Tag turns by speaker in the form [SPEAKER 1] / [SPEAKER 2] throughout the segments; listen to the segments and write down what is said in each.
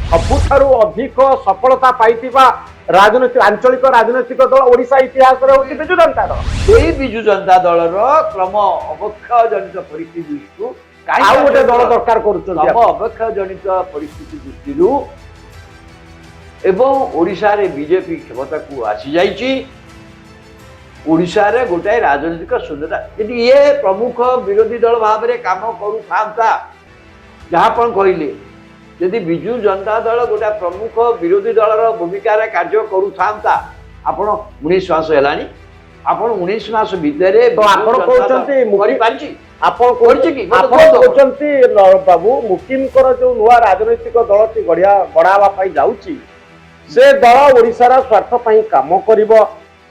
[SPEAKER 1] सबुठारु अधिक सफलता पाइथिबा राजनीतिक आंचलिक राजनीतिक दल ओडिशा इतिहास रे होची बिजु जनता दल।
[SPEAKER 2] सेई बिजु जनता दल रो क्रम अवक्षय जनित परिस्थिति दृष्टि
[SPEAKER 1] आउ गोटे दल दरकार करूछन
[SPEAKER 2] क्रम अवक्षय जनित परिस्थिति दृष्टि एवं ओडिशा रे बीजेपी क्षमता को आसी जाइछि। ओडिशा रे गोटाए राजनीतिक शून्यता यदि ये प्रमुख विरोधी दल भाव में काम करू था जहाँ पण कहले यदि बिजु जनता दल गोटा प्रमुख विरोधी दल भूमिका रे कार्य करू था आपण 19 मास हेलानी आपण 19 मास भितर
[SPEAKER 1] तो आपण कहउचंती
[SPEAKER 2] करि पारछि
[SPEAKER 1] आपण
[SPEAKER 2] करछि कि
[SPEAKER 1] आपण कहउचंती बाबू मुकिमकर जो नुआ राजनीतिक दल टी गढ़ावा पई जाउची से दल ओडिशार स्वार्थ पई काम करिवो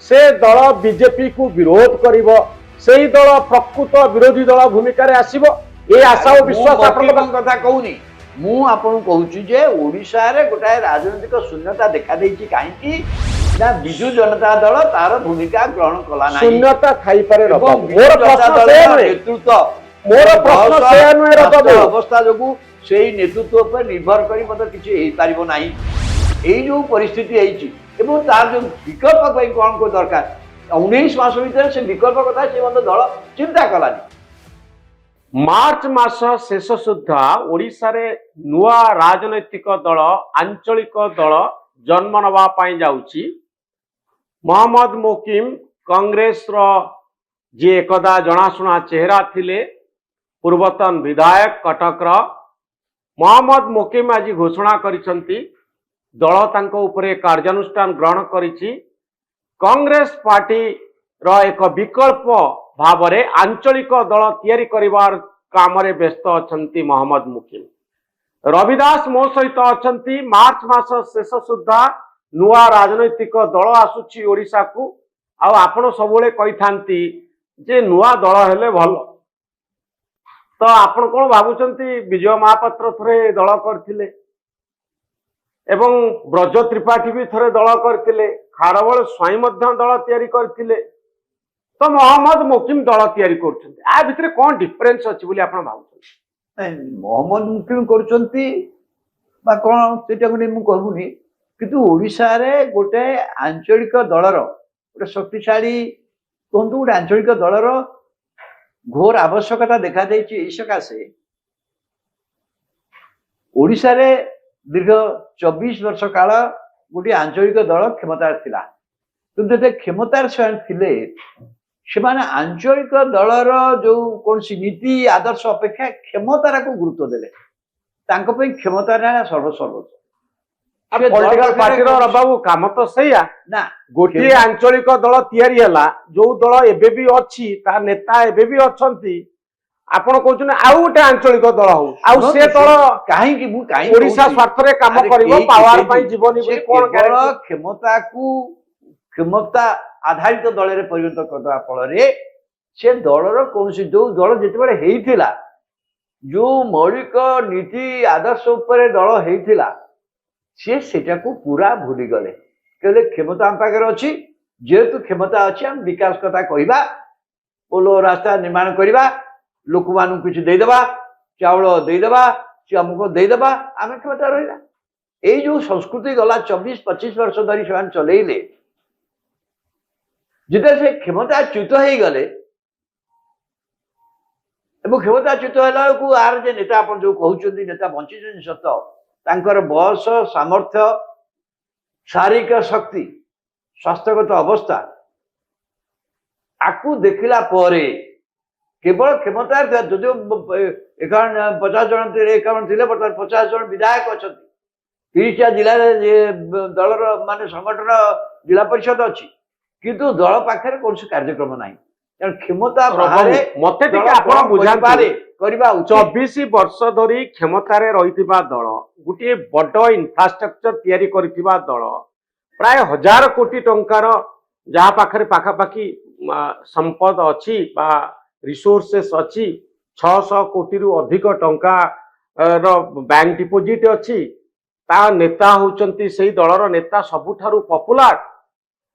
[SPEAKER 1] से दल बीजेपी को विरोध करिवो सेही दल प्रकृत विरोधी दल भूमिका रे आसीबो ए आशा और विश्वास आपण
[SPEAKER 2] कथा कहूनी मु आपन कहूची जे ओडिशा रे गोटाए राजनीतिक शून्यता देखा देइछि काहेकि ना बिजु जनता दल तार भूमिका ग्रहण कला नाही।
[SPEAKER 1] शून्यता थाई पारे रब मोर प्रश्न से
[SPEAKER 2] नेतृत्व
[SPEAKER 1] मोर प्रश्न से नुए रब
[SPEAKER 2] अवस्था जोगु सेही नेतृत्व पर निर्भर करी मत किछि हेई पारिबो नाही। एई जो परिस्थिति आइछि एवं तार जो विकल्प पई कोन को दरकार 19 मास भीतर से विकल्प कथा से मत दल चिंता कलानी।
[SPEAKER 1] मार्च मास शेष सुद्धा ओडिशा रे नुआ राजनैतिक दल आंचलिक दल जन्म नवा पाई जाउची। मोहम्मद मोकिम कांग्रेस रो जे एकदा जनाशुना चेहरा थिले पूर्वतन विधायक कटक रो मोहम्मद मोकिम आज घोषणा करिसंती दल तांको उपरे कार्यानुष्ठान ग्रहण करिछि। कांग्रेस पार्टी रो एक विकल्प भावरे आंचलिक दल तैयारी करिवार काम रे व्यस्त अछंती मोहम्मद मुकिम। रविदास मो सहित अछंती। मार्च मास शेष सुद्धा नुआ राजनैतिक दल आसुची ओडिशा को आ आपण सबले कहि थांती जे नुआ दल हेले भल तो आपण कोन भाबुचंती विजय महापात्र थरे दल करथिले एवं ब्रज त्रिपाठी भी थरे दल करथिले खारबल स्वयं मध्य दल तैयारी करथिले तो मोहम्मद मोकिम दल तैयारी करछन्ती आ भितरे कोन डिफरेंस अछि बोली आपण भाबुछन्ती।
[SPEAKER 2] मोहम्मद मुकिम करछन्ती बा कोन सेटा को मु कहबुनी किंतु ओडिशा रे गोटे आंचलिक दलर गोटे शक्तिशाली कहतु गोटे आंचलिक दलर घोर आवश्यकता देखा देइछि। एई सकाशे ओडिशा रे दीर्घ 24 वर्ष काल गोटे आंचलिक दल क्षमता थिला किंतु ते क्षमतार थिले सेमाने आंचलिक दलर जो कौन सी नीति आदर्श अपेक्षा क्षमतार को गुरुत्व देले तांको पे क्षमता सर्वसर्वोच्च
[SPEAKER 1] पॉलिटिकल पार्टी रो बाबू काम तो सहीया
[SPEAKER 2] ना
[SPEAKER 1] गोटे आंचलिक दल तैयारी हला जो दल एबे भी अछि ता नेता एबे भी अछंती आपण कहउछन आउ गोटे आंचलिक दल हो आउ से दल
[SPEAKER 2] काहे कि मु काहे
[SPEAKER 1] ओडिशा स्वार्थ रे काम करिवो पावर पई जीवनी बोली कोन
[SPEAKER 2] क्षमता को क्षमता आधारित दल रे परिवर्तन करदवा फल रे से दलर कौन जो दल जिते हेइथिला जो मौलिक नीति आदर्श उपरे दल हेइथिला से सेटा को पूरा भूली गले कहले क्षमता हम पाखे अच्छी जेहेतु क्षमता अच्छी हम विकास कथा कहवा पोलो रास्ता निर्माण करवा लोक मान किसी देदेबा चाउल देदेबा अमुक देदेबा आम क्षमता रहा यही जो संस्कृति गला 24-25 वर्ष धरी से चलेइले जिते से क्षमता च्युत हो गले क्षमता च्युत है आर जे नेता आप जो कहते नेता बंची सत तांकर बयस सामर्थ्य शारीरिक शक्ति स्वास्थ्यगत अवस्था आकु देखला परे केवल क्षमता जो 50 जन थे 50 जन विधायक अच्छा 30टा जिला दलर मान संगठन जिला परिषद अच्छी किंतु दल पाखे कौन कार्यक्रम ना क्षमता
[SPEAKER 1] मते 24 वर्ष धरी क्षमतार रही दल गोटे बड़ इन्फ्रास्ट्रक्चर तैयारी करिथिबा दल प्राय 1000 कोटी टंकार जहाँ पाखरे पाखापाखि संपद अच्छी बा रिसोर्सेस अच्छी 600 कोटी रु अधिक टंका बैंक डिपोजिट अच्छी ता नेता होचंती सेही दलर नेता सबुठारु पॉपुलर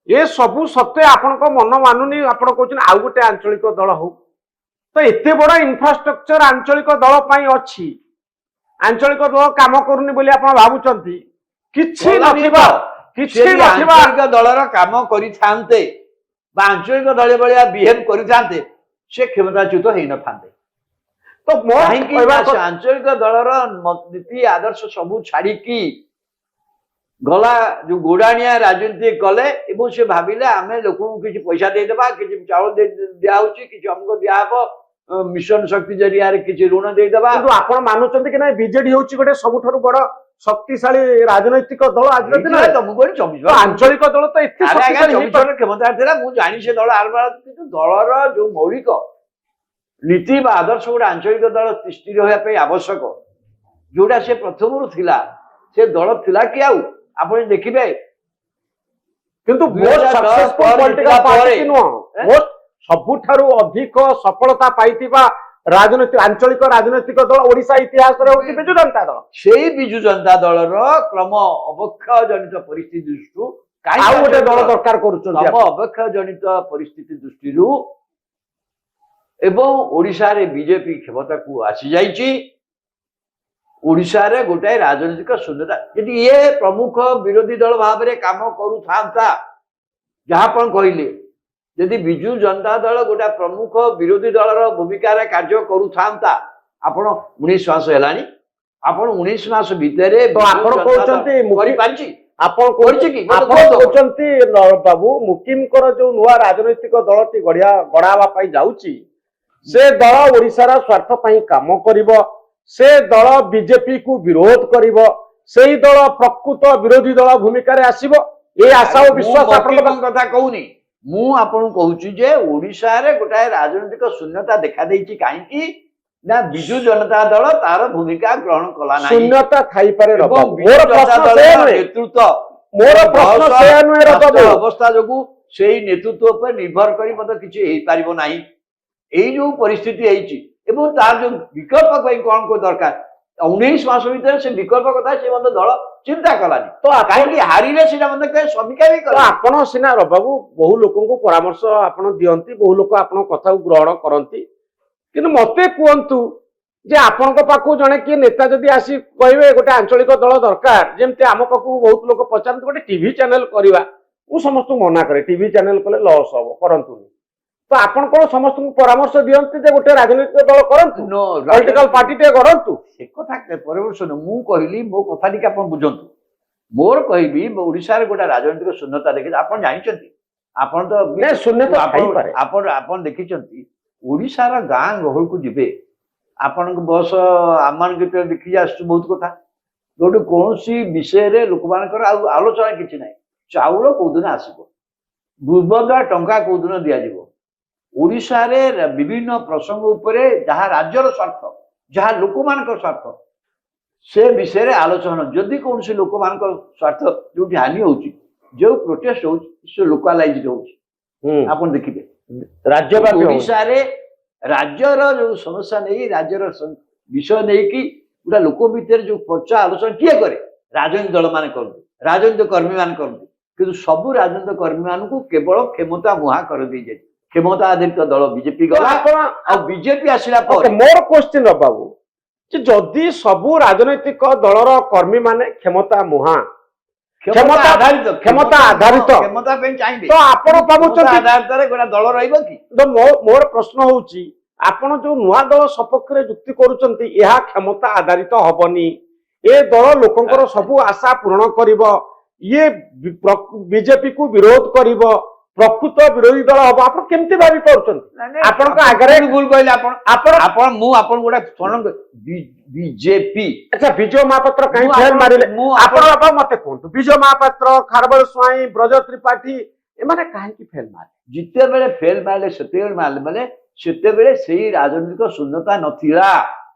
[SPEAKER 1] ये सबू सत्वे आपण मन मानुनी आपण कहउछन आउ गोटे आंचलिक दल हो तो एते बड़ा इंफ्रास्ट्रक्चर आंचलिक दल पई अछि ଆଞ୍ଚଳିକ ଦଳ କାମ କରୁନି ବୋଲି ଆପଣ ଭାବୁଛନ୍ତି? କିଛି
[SPEAKER 2] କଲାନି
[SPEAKER 1] ନଥିବା
[SPEAKER 2] ତ।
[SPEAKER 1] କିଛି
[SPEAKER 2] ସେ
[SPEAKER 1] ନଥିବା
[SPEAKER 2] ଆଞ୍ଚଳିକ ଦଳର କାମ କରିଥାନ୍ତେ ବା ଆଞ୍ଚଳିକ ଦଳ ଭଳିଆ ବିହେଭ କରିଥାନ୍ତେ ସେ କ୍ଷମତାଚ୍ୟୁତ ହେଇନଥାନ୍ତେ।
[SPEAKER 1] ତ ମୋର
[SPEAKER 2] କାହିଁକି
[SPEAKER 1] କହିବା
[SPEAKER 2] ନା ସେ ଆଞ୍ଚଳିକ ଦଳର ନୀତି ଆଦର୍ଶ ସବୁ ଛାଡିକି ଗଲା ଯୋଉ ଗୋଡାଣିଆ ରାଜନୀତି କଲେ ଏବଂ ସେ ଭାବିଲେ ଆମେ ଲୋକଙ୍କୁ କିଛି ପଇସା ଦେଇଦେବା, କିଛି ଚାଉଳ ଦିଆହଉଛି, କିଛି ଅମୁକ ଦିଆହବ, ମିଶନ ଶକ୍ତି ଜରିଆରେ କିଛି ଋଣ ଦେଇଦେବା।
[SPEAKER 1] କିନ୍ତୁ ଆପଣ ମାନୁଛନ୍ତି କି ନାଇଁ ବିଜେଡି ହେଉଛି ଗୋଟେ ସବୁଠାରୁ ବଡ ଶକ୍ତିଶାଳୀ ରାଜନୈତିକ ଦଳ ଆଜିର ଦିନରେ?
[SPEAKER 2] ତ ମୁଁ କହିଲି 24
[SPEAKER 1] ତ ଆଞ୍ଚଳିକ ଦଳ ତ ଏତେ
[SPEAKER 2] ଆରେ ଆଜ୍ଞା
[SPEAKER 1] ଶକ୍ତିଶାଳୀ
[SPEAKER 2] 24 ବର୍ଷ କ୍ଷମତା ଥିଲା, ମୁଁ ଜାଣି ସେ ଦଳ ଆରମ୍ଭ, କିନ୍ତୁ ଦଳର ଯୋଉ ମୌଳିକ ନୀତି ବା ଆଦର୍ଶ ଗୋଟେ ଆଞ୍ଚଳିକ ଦଳ ତିଷ୍ଠି ରହିବା ପାଇଁ ଆବଶ୍ୟକ, ଯୋଉଟା ସେ ପ୍ରଥମରୁ ଥିଲା, ସେ ଦଳ ଥିଲା କି ଆଉ ଆପଣ ଦେଖିବେ।
[SPEAKER 1] କିନ୍ତୁ
[SPEAKER 2] 2010 ପରେ
[SPEAKER 1] ନୁହଁ, ମୋଷ୍ଟ ସବୁଠାରୁ ଅଧିକ ସଫଳତା ପାଇଥିବା ରାଜନୈତିକ ଆଞ୍ଚଳିକ ରାଜନୈତିକ ଦଳ ଓଡିଶା ଇତିହାସରେ ହଉଛି ବିଜୁ ଜନତା ଦଳ।
[SPEAKER 2] ସେଇ ବିଜୁ ଜନତା ଦଳର କ୍ରମ ଅବକ୍ଷୟ ଜନିତ ପରିସ୍ଥିତି ଦୃଷ୍ଟିରୁ
[SPEAKER 1] ଆଉ ଗୋଟେ ଦଳ ଦରକାର କରୁଛନ୍ତି
[SPEAKER 2] କ୍ରମ ଅବକ୍ଷୟ ଜନିତ ପରିସ୍ଥିତି ଦୃଷ୍ଟିରୁ ଏବଂ ଓଡିଶାରେ ବିଜେପି କ୍ଷମତାକୁ ଆସିଯାଇଛି, ଓଡିଶାରେ ଗୋଟାଏ ରାଜନୈତିକ ଶୂନ୍ୟତା। ଯଦି ଇଏ ପ୍ରମୁଖ ବିରୋଧୀ ଦଳ ଭାବରେ କାମ କରୁଥାନ୍ତା, ଯାହା ଆପଣ କହିଲେ, ଯଦି ବିଜୁ ଜନତା ଦଳ ଗୋଟା ପ୍ରମୁଖ ବିରୋଧୀ ଦଳର ଭୂମିକାରେ କାର୍ଯ୍ୟ କରୁଥାନ୍ତା, ଆପଣ 19 ମାସ ହେଲାଣି, ଆପଣ 19 ମାସ ଭିତରେ
[SPEAKER 1] ଆପଣ କହୁଛନ୍ତି
[SPEAKER 2] କରିପାରିଛି?
[SPEAKER 1] ଆପଣ
[SPEAKER 2] କରିଛି କି?
[SPEAKER 1] ଆପଣ କହୁଛନ୍ତି ବାବୁ ମୁକିମଙ୍କର ଯୋଉ ନୂଆ ରାଜନୈତିକ ଦଳଟି ଗଢା ହେବା ପାଇଁ ଯାଉଛି, ସେ ଦଳ ଓଡିଶାର ସ୍ୱାର୍ଥ ପାଇଁ କାମ କରିବ, ସେ ଦଳ ବିଜେପି କୁ ବିରୋଧ କରିବ, ସେଇ ଦଳ ପ୍ରକୃତ ବିରୋଧୀ ଦଳ ଭୂମିକାରେ ଆସିବ, ଏ ଆଶା ଓ ବିଶ୍ୱାସ ଆପଣଙ୍କ
[SPEAKER 2] କଥା କହୁନି, ମୁଁ ଆପଣଙ୍କୁ କହୁଛି ଯେ ଓଡିଶାରେ ଗୋଟାଏ ରାଜନୈତିକ ଶୂନ୍ୟତା ଦେଖାଦେଇଛି। କାହିଁକି ନା ବିଜୁ ଜନତା ଦଳ ତାର ଭୂମିକା ଗ୍ରହଣ କଲା ନାହିଁ।
[SPEAKER 1] ଶୂନ୍ୟତା ଥାଇପାରେ।
[SPEAKER 2] ଅବସ୍ଥା ଯୋଗୁ ସେଇ ନେତୃତ୍ୱ ଉପରେ ନିର୍ଭର କରି ମଧ୍ୟ କିଛି ହେଇପାରିବ ନାହିଁ। ଏଇ ଯୋଉ ପରିସ୍ଥିତି ହେଇଛି ଏବଂ ତାର ଯୋଉ ବିକଳ୍ପ ପାଇଁ କଣ ଦରକାର, 19 ମାସ ଭିତରେ ସେ ବିକଳ୍ପ କଥା ସେ ମଧ୍ୟ ଦଳ ଚିନ୍ତା କଲାନି। ତ କାହିଁକି ହାରିଲେ ସେଟା ମଧ୍ୟ ସମୀକ୍ଷା ବି କଲେ।
[SPEAKER 1] ଆପଣ ସିନା ବାବୁ ବହୁ ଲୋକଙ୍କୁ ପରାମର୍ଶ ଆପଣ ଦିଅନ୍ତି, ବହୁ ଲୋକ ଆପଣଙ୍କ କଥାକୁ ଗ୍ରହଣ କରନ୍ତି, କିନ୍ତୁ ମତେ କୁହନ୍ତୁ ଯେ ଆପଣଙ୍କ ପାଖକୁ ଜଣେ କିଏ ନେତା ଯଦି ଆସି କହିବେ ଗୋଟେ ଆଞ୍ଚଳିକ ଦଳ ଦରକାର, ଯେମିତି ଆମ ପାଖକୁ ବହୁତ ଲୋକ ପଚାରନ୍ତି ଗୋଟେ ଟିଭି ଚ୍ୟାନେଲ କରିବା, ମୁଁ ସମସ୍ତଙ୍କୁ ମନା କରେ ଟିଭି ଚ୍ୟାନେଲ କଲେ ଲସ୍ ହବ, କରନ୍ତୁନି। ତ ଆପଣ କଣ ସମସ୍ତଙ୍କୁ ପରାମର୍ଶ ଦିଅନ୍ତି ଯେ ଗୋଟେ ରାଜନୈତିକ ଦଳ କରନ୍ତୁ, ପଲିଟିକାଲ ପାର୍ଟି ଟେ କରନ୍ତୁ?
[SPEAKER 2] ସେ କଥା ପରାମର୍ଶ ମୁଁ କହିଲି, ମୋ କଥା ଟିକେ ଆପଣ ବୁଝନ୍ତୁ। ମୋର କହିବି ଓଡିଶାରେ ଗୋଟେ ରାଜନୈତିକ ଶୂନ୍ୟତା ଦେଖି ଆପଣ ଜାଣିଛନ୍ତି, ଆପଣ ତ ଆପଣ ଦେଖିଛନ୍ତି ଓଡିଶାର ଗାଁ ଗହଳକୁ ଯିବେ, ଆପଣଙ୍କ ବୟସ ଆମମାନଙ୍କୁ ଦେଖିକି ଆସୁଛୁ ବହୁତ କଥା, ଯୋଉଠି କୌଣସି ବିଷୟରେ ଲୋକମାନଙ୍କର ଆଉ ଆଲୋଚନା କିଛି ନାହିଁ। ଚାଉଳ କୋଉଦିନ ଆସିବ, ଦୁର୍ବଦା ଟଙ୍କା କୋଉଦିନ ଦିଆଯିବ, ଓଡିଶାରେ ବିଭିନ୍ନ ପ୍ରସଙ୍ଗ ଉପରେ ଯାହା ରାଜ୍ୟର ସ୍ୱାର୍ଥ, ଯାହା ଲୋକମାନଙ୍କର ସ୍ୱାର୍ଥ, ସେ ବିଷୟରେ ଆଲୋଚନା। ଯଦି କୌଣସି ଲୋକମାନଙ୍କ ସ୍ୱାର୍ଥ ଯୋଉଠି ହାନି ହଉଛି, ଯୋଉ ପ୍ରୋଟେଷ୍ଟ ହଉଛି, ସେ ଲୋକାଲାଇଜ ହଉଛି। ଆପଣ ଦେଖିବେ ଓଡିଶାରେ ରାଜ୍ୟର ଯୋଉ ସମସ୍ୟା ନେଇ, ରାଜ୍ୟର ବିଷୟ ନେଇକି ଗୋଟେ ଲୋକ ଭିତରେ ଯୋଉ ଚର୍ଚ୍ଚା ଆଲୋଚନା କିଏ କରେ? ରାଜନୈତିକ ଦଳ ମାନେ କରନ୍ତି, ରାଜନୈତିକ କର୍ମୀ ମାନେ କରନ୍ତି। କିନ୍ତୁ ସବୁ ରାଜନୈତିକ କର୍ମୀ ମାନଙ୍କୁ କେବଳ କ୍ଷମତା ମୁହାଁ କରିଦେଇଯାଇଛି। କ୍ଷମତା ଆଧାରିତ ଦଳ ବିଜେପି ଗଲା, ଆଉ ବିଜେପି ଆସିଲା ପରେ
[SPEAKER 1] ମୋର କ୍ୱେଶ୍ଚିନ୍ ବାବୁ ଯେ ଯଦି ସବୁ ରାଜନୈତିକ ଦଳର କର୍ମୀ ମାନେ କ୍ଷମତା ମୁହାଁ, କ୍ଷମତା ଆଧାରିତ
[SPEAKER 2] କ୍ଷମତା ପାଇଁ ଚାହିଁବେ,
[SPEAKER 1] ତ ଆପଣ ଭାବୁଛନ୍ତି
[SPEAKER 2] ଆଧାରିତରେ ଗୋଟେ ଦଳ ରହିବ କି?
[SPEAKER 1] ମୋର ପ୍ରଶ୍ନ ହଉଛି, ଆପଣ ଯୋଉ ନୂଆ ଦଳ ସପକ୍ଷରେ ଯୁକ୍ତି କରୁଛନ୍ତି, ଏହା କ୍ଷମତା ଆଧାରିତ ହବନି, ଏ ଦଳ ଲୋକଙ୍କର ସବୁ ଆଶା ପୂରଣ କରିବ, ଇଏ ବିଜେପି କୁ ବିରୋଧ କରିବ, ପ୍ରକୃତ ବିରୋଧୀ ଦଳ ହବ, ଆପଣ କେମିତି ଭାବି ପାରୁଛନ୍ତି? ଆପଣଙ୍କ ଆଗରେ
[SPEAKER 2] ଭୁଲ କହିଲେ ଆପଣ ମୁଁ ଆପଣଙ୍କୁ ଗୋଟେ ବିଜେପି,
[SPEAKER 1] ଆଚ୍ଛା ବିଜୟ ମହାପାତ୍ର କାହିଁ ଫେଲ ମାରିଲେ? ଆପଣ ବାପା ମତେ କୁହନ୍ତୁ, ବିଜୟ ମହାପାତ୍ର, ଖାରବେଳ ସ୍ୱାଇଁ, ବ୍ରଜ ତ୍ରିପାଠୀ ଏମାନେ କାହିଁକି ଫେଲ ମାରିଲେ?
[SPEAKER 2] ଯେତେବେଳେ ଫେଲ ମାରିଲେ ସେତେବେଳେ ମାରିଲେ ମାନେ ସେତେବେଳେ ସେଇ ରାଜନୈତିକ ଶୂନ୍ୟତା ନଥିଲା।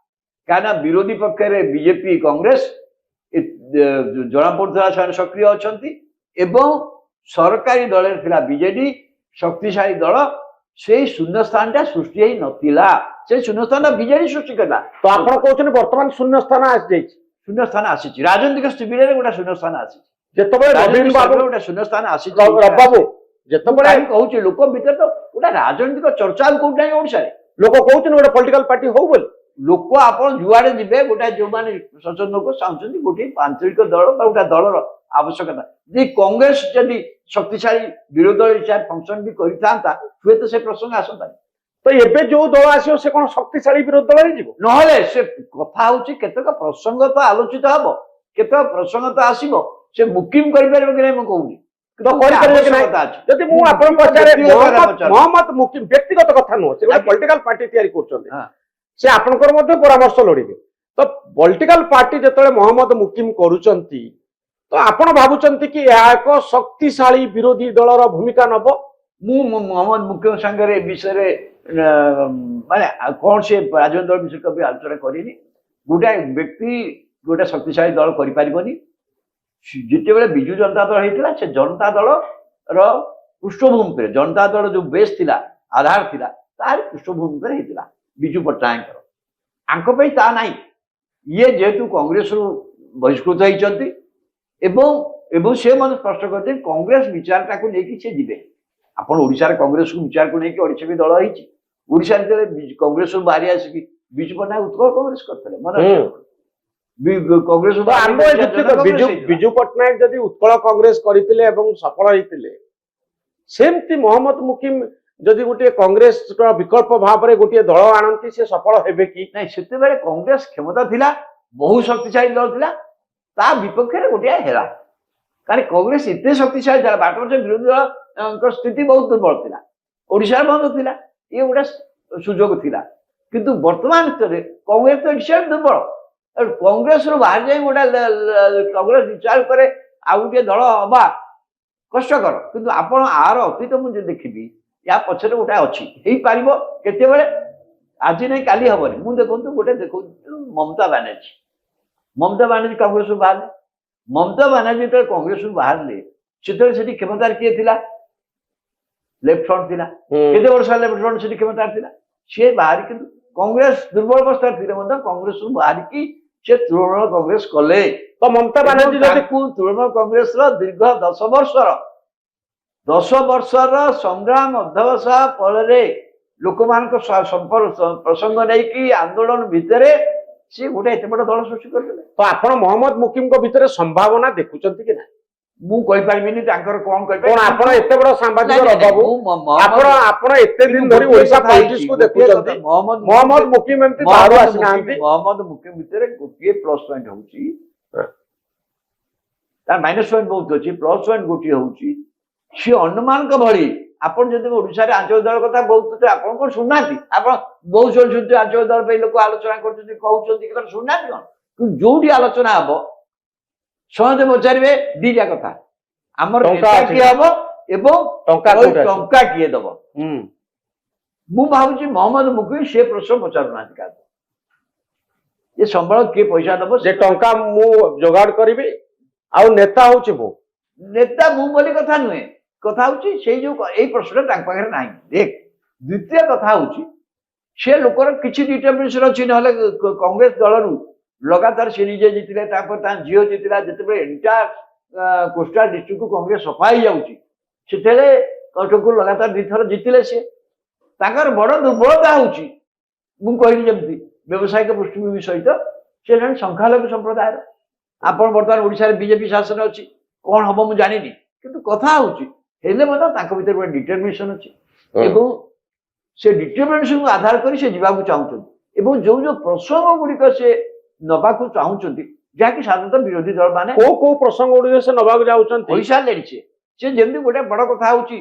[SPEAKER 2] କାହିଁକିନା ବିରୋଧୀ ପକ୍ଷରେ ବିଜେପି କଂଗ୍ରେସ ଜଣାପଡୁଥିଲା ସେମାନେ ସକ୍ରିୟ ଅଛନ୍ତି ଏବଂ ସରକାରୀ ଦଳରେ ଥିଲା ବିଜେଡି ଶକ୍ତିଶାଳୀ ଦଳ। ସେଇ ଶୂନ୍ୟ ସ୍ଥାନଟା ସୃଷ୍ଟି ହେଇ ନଥିଲା, ସେଇ ଶୂନ୍ୟ ସ୍ଥାନ ବିଜେଡି ସୃଷ୍ଟି କଲା।
[SPEAKER 1] ତ ଆପଣ କହୁଛନ୍ତି ବର୍ତ୍ତମାନ ଶୂନ୍ୟ ସ୍ଥାନ ଆସିଯାଇଛି?
[SPEAKER 2] ଶୂନ୍ୟ ସ୍ଥାନ ଆସିଛି, ରାଜନୈତିକ ଶିବିରରେ ଗୋଟେ ଶୂନ୍ୟ ସ୍ଥାନ ଆସିଛି।
[SPEAKER 1] ଯେତେବେଳେ
[SPEAKER 2] ନବୀନ ବାବୁ ଗୋଟେ ଶୂନ୍ୟ ସ୍ଥାନ ଆସିଛି
[SPEAKER 1] ବାବୁ, ଯେତେବେଳେ
[SPEAKER 2] କହୁଛି ଲୋକ ଭିତରେ ତ ଗୋଟେ ରାଜନୈତିକ ଚର୍ଚ୍ଚା କୋଉଠି ନାହିଁ ଓଡିଶାରେ।
[SPEAKER 1] ଲୋକ କହୁଛନ୍ତି ଗୋଟେ ପଲିଟିକାଲ ପାର୍ଟି ହଉ ବୋଲି।
[SPEAKER 2] ଲୋକ ଆପଣ ଯୁଆଡେ ଯିବେ ଗୋଟାଏ ଯୋଉମାନେ ସଚେତନ ଲୋକ ଚାହୁଁଛନ୍ତି ଗୋଟିଏ ଆଞ୍ଚଳିକ ଦଳ ବା ଗୋଟେ ଦଳର ଆବଶ୍ୟକତା। ଯଦି କଂଗ୍ରେସ ଯଦି ଶକ୍ତିଶାଳୀ ବିରୋଧୀ ଦଳ ହିସାବରେ ଫଙ୍କସନ ବି କରିଥାନ୍ତା ହୁଏତ ସେ ପ୍ରସଙ୍ଗ ଆସନ୍ତାନି।
[SPEAKER 1] ତ ଏବେ ଯୋଉ ଦଳ ଆସିବ ସେ କଣ ଶକ୍ତିଶାଳୀ ବିରୋଧୀ ଦଳ ହେଇଯିବ?
[SPEAKER 2] ନହେଲେ ସେ କଥା ହଉଛି କେତେକ ପ୍ରସଙ୍ଗ ତ ଆଲୋଚିତ ହବ, କେତେକ ପ୍ରସଙ୍ଗ ତ ଆସିବ, ସେ ମୁକିମ କରିପାରିବ କି ନାହିଁ ମୁଁ କହୁନି,
[SPEAKER 1] ତ କରିପାରିବେ କି ନାହିଁ? ଯଦି ମୁଁ ଆପଣଙ୍କୁ ପଚାରେ ମହମ୍ମଦ ମୁକିମ ବ୍ୟକ୍ତିଗତ କଥା ନୁହଁ, ସେ ଗୋଟେ ପଲିଟିକାଲ ପାର୍ଟି ତିଆରି କରୁଛନ୍ତି, ସେ ଆପଣଙ୍କର ମଧ୍ୟ ପରାମର୍ଶ ଲୋଡ଼ିବେ। ତ ପଲିଟିକାଲ ପାର୍ଟି ଯେତେବେଳେ ମହମ୍ମଦ ମୁକିମ କରୁଛନ୍ତି ତ ଆପଣ ଭାବୁଛନ୍ତି କି ଏହା ଏକ ଶକ୍ତିଶାଳୀ ବିରୋଧୀ ଦଳର ଭୂମିକା ନବ?
[SPEAKER 2] ମୁଁ ମହମ୍ମଦ ମୁକିମ ସାଙ୍ଗରେ ଏ ବିଷୟରେ ମାନେ କଣ ସେ ରାଜନୈତିକ ଦଳ ବିଷୟରେ କେବେ ଆଲୋଚନା କରିନି। ଗୋଟାଏ ବ୍ୟକ୍ତି ଗୋଟେ ଶକ୍ତିଶାଳୀ ଦଳ କରିପାରିବନି। ଯେତେବେଳେ ବିଜୁ ଜନତା ଦଳ ହେଇଥିଲା ସେ ଜନତା ଦଳର ପୃଷ୍ଠଭୂମିରେ, ଜନତା ଦଳ ଯୋଉ ବେସ୍ ଥିଲା, ଆଧାର ଥିଲା, ତାର ପୃଷ୍ଠଭୂମିରେ ହେଇଥିଲା ବିଜୁ ପଟ୍ଟନାୟକଙ୍କର। ଆଙ୍କ ପାଇଁ ତା ନାହିଁ। ଇଏ ଯେହେତୁ କଂଗ୍ରେସରୁ ବହିଷ୍କୃତ ହେଇଛନ୍ତି ଏବଂ ସେ ମଧ୍ୟ ସ୍ପଷ୍ଟ କରିଛନ୍ତି କଂଗ୍ରେସ ବିଚାରଟାକୁ ନେଇକି ସେ ଯିବେ। ଆପଣ ଓଡ଼ିଶାରେ କଂଗ୍ରେସକୁ ବିଚାରକୁ ନେଇକି ଓଡ଼ିଶା ବି ଦଳ ହେଇଛି। ଓଡ଼ିଶାରେ ଯେତେବେଳେ କଂଗ୍ରେସରୁ ବାହାରି ଆସିକି ବିଜୁ ପଟ୍ଟନାୟକ ଉତ୍କଳ କଂଗ୍ରେସ କରିଥିଲେ, ମନେ ଅଛି? କଂଗ୍ରେସ
[SPEAKER 1] ବିଜୁ ପଟ୍ଟନାୟକ ଯଦି ଉତ୍କଳ କଂଗ୍ରେସ କରିଥିଲେ ଏବଂ ସଫଳ ହେଇଥିଲେ, ସେମିତି ମହମ୍ମଦ ମୁକିମ ଯଦି ଗୋଟିଏ କଂଗ୍ରେସର ବିକଳ୍ପ ଭାବରେ ଗୋଟିଏ ଦଳ ଆଣନ୍ତି ସେ ସଫଳ ହେବେ କି?
[SPEAKER 2] ନାଇଁ, ସେତେବେଳେ କଂଗ୍ରେସ କ୍ଷମତା ଥିଲା, ବହୁ ଶକ୍ତିଶାଳୀ ଦଳ ଥିଲା, ତା ବିପକ୍ଷରେ ଗୋଟିଏ ହେଲା। କାରଣ କଂଗ୍ରେସ ଏତେ ଶକ୍ତିଶାଳୀ ଥିଲା, 12 ବର୍ଷ ବିରୋଧୀ ଦଳଙ୍କ ସ୍ଥିତି ବହୁତ ଦୁର୍ବଳ ଥିଲା, ଓଡ଼ିଶାରେ ବନ୍ଦ ଥିଲା, ଇଏ ଗୋଟେ ସୁଯୋଗ ଥିଲା। କିନ୍ତୁ ବର୍ତ୍ତମାନ ଭିତରେ କଂଗ୍ରେସ ତ ଓଡ଼ିଶାରେ ଦୁର୍ବଳ, କଂଗ୍ରେସରୁ ବାହାରି ଯାଇ ଗୋଟେ କଂଗ୍ରେସ ବିଚାର ପରେ ଆଉ ଗୋଟିଏ ଦଳ ହବା କଷ୍ଟକର। କିନ୍ତୁ ଆପଣ ଆର ଅତୀତ ମୁଁ ଯଦି ଦେଖିବି, ୟା ପଛରେ ଗୋଟେ ଅଛି, ହେଇପାରିବ କେତେବେଳେ, ଆଜି ନାହିଁ କାଲି ହବନି। ମୁଁ ଦେଖନ୍ତୁ ଗୋଟେ ଦେଖନ୍ତୁ ମମତା ବାନାର୍ଜୀ କଂଗ୍ରେସରୁ ବାହାରିଲେ। ମମତା ବାନାର୍ଜୀ ଯେତେବେଳେ କଂଗ୍ରେସରୁ ବାହାରିଲେ ସେତେବେଳେ ସେଠି କ୍ଷମତାରେ କିଏ ଥିଲା? ଲେଫ୍ଟ ଫ୍ରଣ୍ଟ ଥିଲା। କେତେ ବର୍ଷ ଲେଫ୍ଟ ଫ୍ରଣ୍ଟ ସେଠି କ୍ଷମତାରେ ଥିଲା। ସିଏ ବାହାରି, କିନ୍ତୁ କଂଗ୍ରେସ ଦୁର୍ବଳ ଅବସ୍ଥାରେ ଥିଲେ ମଧ୍ୟ କଂଗ୍ରେସରୁ ବାହାରିକି ସେ ତୃଣମୂଳ କଂଗ୍ରେସ କଲେ।
[SPEAKER 1] ତ ମମତା ବାନାର୍ଜୀ
[SPEAKER 2] ତୃଣମୂଳ କଂଗ୍ରେସର ଦୀର୍ଘ 10 ବର୍ଷର ସଂଗ୍ରାମ ଅଧ୍ୟବସାୟ ଫଳରେ ଲୋକମାନଙ୍କ ପ୍ରସଙ୍ଗ ନେଇକି ଆନ୍ଦୋଳନ ଭିତରେ ସିଏ ଗୋଟେ ଏତେ ବଡ ଦଳ ସୃଷ୍ଟି କରିଦେଲେ।
[SPEAKER 1] ତ ଆପଣ ମହମ୍ମଦ ମୁକିମଙ୍କ ଭିତରେ ସମ୍ଭାବନା ଦେଖୁଛନ୍ତି କି ନାହିଁ?
[SPEAKER 2] ମୁଁ କହିପାରିବିନି ତାଙ୍କର କଣ କହିପାରିବି।
[SPEAKER 1] କଣ ଆପଣ ଏତେ ବଡ ସାମ୍ବାଦିକ ବାବୁ, ଆପଣ ଏତେ ଦିନ ଧରି ଓଡ଼ିଶା ପଲିଟିକ୍ସକୁ ଦେଖୁଛନ୍ତି, ମହମ୍ମଦ ମୁକିମ ଏମିତି ବାହାରୁ ଆସିନାହାନ୍ତି।
[SPEAKER 2] ମହମ୍ମଦ ମୁକିମ ଭିତରେ ଗୋଟିଏ ପ୍ଲସ୍ ପଏଣ୍ଟ ହଉଛି, ତାର ମାଇନସ୍ ପଏଣ୍ଟ ବହୁତ ଅଛି, ପ୍ଲସ୍ ପଏଣ୍ଟ ଗୋଟିଏ ହଉଛି ସିଏ ଅନ୍ୟମାନଙ୍କ ଭଳି, ଆପଣ ଯଦି ଓଡ଼ିଶାରେ ଆଞ୍ଚଳିକ ଦଳ କଥା ବହୁତ ଆପଣ କଣ ଶୁଣୁନାହାନ୍ତି? ଆପଣ ବହୁତ ଶୁଣୁଛନ୍ତି ଆଞ୍ଚଳିକ ଦଳ ପାଇଁ ଲୋକ ଆଲୋଚନା କରୁଛନ୍ତି, କହୁଛନ୍ତି, ଶୁଣୁନାହାନ୍ତି କଣ? କିନ୍ତୁ ଯୋଉଠି ଆଲୋଚନା ହବ ସମସ୍ତେ ପଚାରିବେ ଦିଟା କଥା, ଆମର ନେତା କିଏ ହବ ଏବଂ ଟଙ୍କା କିଏ ଦବ। ମୁଁ ଭାବୁଛି ମହମ୍ମଦ ମୁକିମ ସେ ପ୍ରଶ୍ନ ପଚାରୁନାହାନ୍ତି କାହାକୁ, ଏ ସମ୍ବଳ କିଏ ପଇସା ଦବ,
[SPEAKER 1] ସେ ଟଙ୍କା ମୁଁ ଯୋଗାଡ଼ କରିବି, ଆଉ ନେତା ହଉଛି ମୁଁ।
[SPEAKER 2] ନେତା ମୁଁ ବୋଲି କଥା ନୁହେଁ, କଥା ହଉଛି ସେଇ ଯୋଉ ଏଇ ପ୍ରଶ୍ନଟା ତାଙ୍କ ପାଖରେ ନାହିଁ। ଦେଖ, ଦ୍ୱିତୀୟ କଥା ହଉଛି ସେ ଲୋକର କିଛି ଡିଟରମିନେସନ ଅଛି, ନହେଲେ କଂଗ୍ରେସ ଦଳରୁ ଲଗାତାର ସେ ନିଜେ ଜିତିଲେ, ତାପରେ ତାଙ୍କ ଝିଅ ଜିତିଲା। ଯେତେବେଳେ ଏଣ୍ଟାୟାର କୋଷ୍ଟାଲ ଡିଷ୍ଟ୍ରିକ୍ଟକୁ କଂଗ୍ରେସ ସଫା ହେଇଯାଉଛି, ସେତେବେଳେ କଟକକୁ ଲଗାତାର 2 ଥର ଜିତିଲେ। ସେ ତାଙ୍କର ବଡ ଦୁର୍ବଳତା ହଉଛି, ମୁଁ କହିଲି ଯେମିତି ବ୍ୟବସାୟିକ ପୃଷ୍ଠଭୂମି ସହିତ ସେ ଜଣେ ସଂଖ୍ୟାଲଘୁ ସମ୍ପ୍ରଦାୟର। ଆପଣ ବର୍ତ୍ତମାନ ଓଡ଼ିଶାରେ ବିଜେପି ଶାସନ ଅଛି, କଣ ହବ ମୁଁ ଜାଣିନି, କିନ୍ତୁ କଥା ହଉଛି ହେଲେ ମଧ୍ୟ ତାଙ୍କ ଭିତରେ ଗୋଟେ ଡିଟରମିନେସନ ଅଛି ଏବଂ ସେ ଡିଟରମିନେସନକୁ ଆଧାର କରି ସେ ଯିବାକୁ ଚାହୁଁଛନ୍ତି ଏବଂ ଯୋଉ ଯୋଉ ପ୍ରସଙ୍ଗ ଗୁଡିକ ସେ ନବାକୁ ଚାହୁଁଛନ୍ତି, ଯାହାକି ସାଧାରଣତଃ ବିରୋଧୀ ଦଳ ମାନେ
[SPEAKER 1] କୋଉ ପ୍ରସଙ୍ଗ ଗୁଡିକ ସେ ନବାକୁ ଯାଉଛନ୍ତି
[SPEAKER 2] କହିସାରିଲେଣି। ସେ ଯେମିତି ଗୋଟେ ବଡ କଥା ହଉଛି